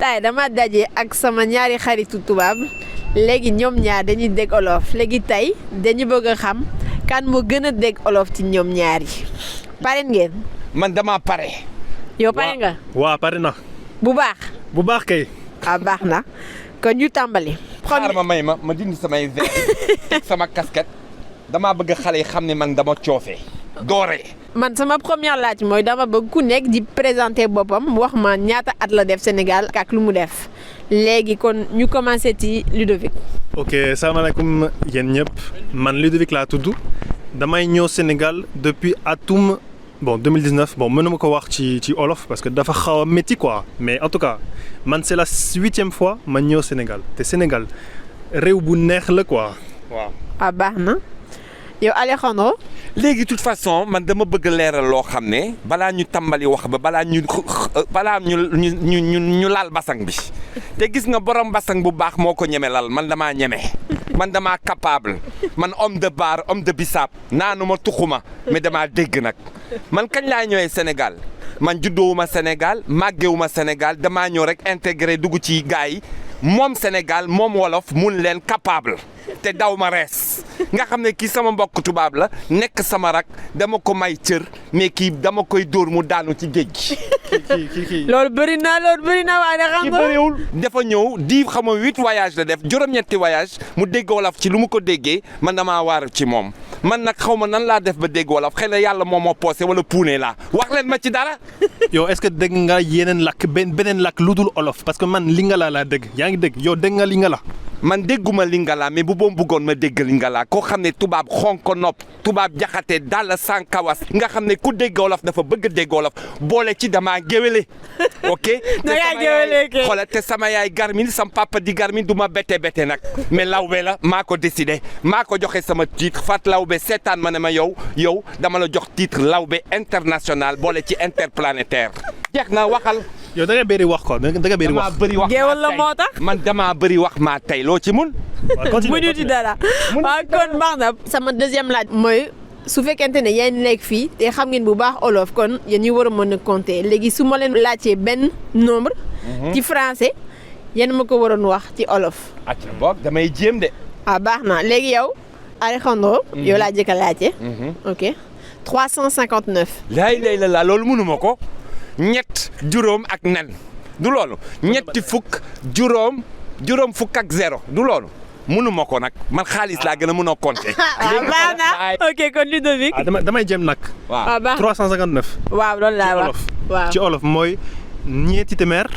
tay dama daje ak sama ñaari xaritu tubaab léegi ñoom ñaar dañuy dégg olof léegi tey dañu bëgg a xam kan moo gën a dégg olof ci ñoom ñaar yi pare ngeen. man dama pare. yow pare nga. waaw pare na. bu baax. bu baax kay. baax na kon ñu tàmbali. xaar ma may ma dindi samay verre sama casquette damaa bëgg xale yi xam ne man dama coofee. doore. man sama première laaj mooy dama bëgg ku nekk di présenter boppam wax ma ñaata at la def Sénégal ak lu mu def léegi kon ñu commencé ci Ludovic. ok salaamaaleykum yéen ñëpp man Ludovic laa tudd damay ñëw Sénégal depuis atum 2019 mënuma ko wax ci olof parce que dafa xaw a métti quoi mais en tout cas man c'est la 8e fois ma ñëw Sénégal te Sénégal réew bu neex la quoi waaw. baax na yow Alejandro. léegi toute façon man dama bëgg leeral loo xam ne balaa ñu tàmbali wax ba balaa ñu laal basang bi te gis nga borom basang bu baax moo ko ñeme lal man damaa ñeme man damaa capable man homme de bar homme de bisaab naanuma tuxuma mais damaa dégg nag man kañ laa ñëwee Sénégal man juddoowuma Sénégal màggewuma Sénégal damaa ñëw rek intégré dugg ci gars yi moom Sénégal moom wolof mun leen capable te daw ma rees nga xam ne kii sama mbokk tubaab la nekk sama rak dama ko may cër mais kii dama koy dóor mu daanu ci géej gi. loolu bëri na waaye da xam nga. bëriwul dafa ñëw 8 voyage la def juróom-ñetti voyage mu dégg wolof ci lu mu ko déggee man damaa waar ci moom man nag xaw ma nan laa def ba dégg wolof xëy na yàlla moo ma poosé wala puune laa wax leen ma ci dara. yow est-ce que dégg nga yeneen lakk beneen lakk lu dul olof parce que man lingala laa dégg yaa ngi dégg yow dégg nga lingala. man dégguma lingala mais bu boom bëggoon ma dégg lingala koo xam ne tubaab xonk nopp tubaab jaxate dal sans kawas nga xam ne ku dégg wolof dafa bëgg dégg wolof boole ci damaa géwéle ok. xoolal te sama yaay garmin sama papa di garmin du ma bette nag mais lawbe la maa ko décidé maa ko joxe sama titre Fat Lawbe seetaan ma ne ma yow dama la jox titre lawbe international boole ci interplanétaire jeex na waxal. yow da nga bëri wax ko da nga bëri wax. géewal la moo tax man damaa bëri wax maa tey loo ci mun. mënu ci dara waaw kon baax na sama deuxième laaj mooy su fekkente ne yéen nekk fii te xam ngeen bu baax olof kon yéen ñu war a mën a compter léegi su ma leen laajtee benn nombre. ci français yéen ma ko waroon wax ci olof. acca boog damay jéem de. baax na léegi yow Alejandro. yow laa jëkk a laajte. ok 359. lay la loolu mënuma ko. ñett juróom ak nen du loolu ñetti fukk juróom fukk ak 0 du loolu mënuma ko nag man xaalis laa gën a mën a compter. baax na ok kon Ludovic. damay jëm nag. waaw 359. waaw loolu laa wax ci olof mooy ñeenti téeméer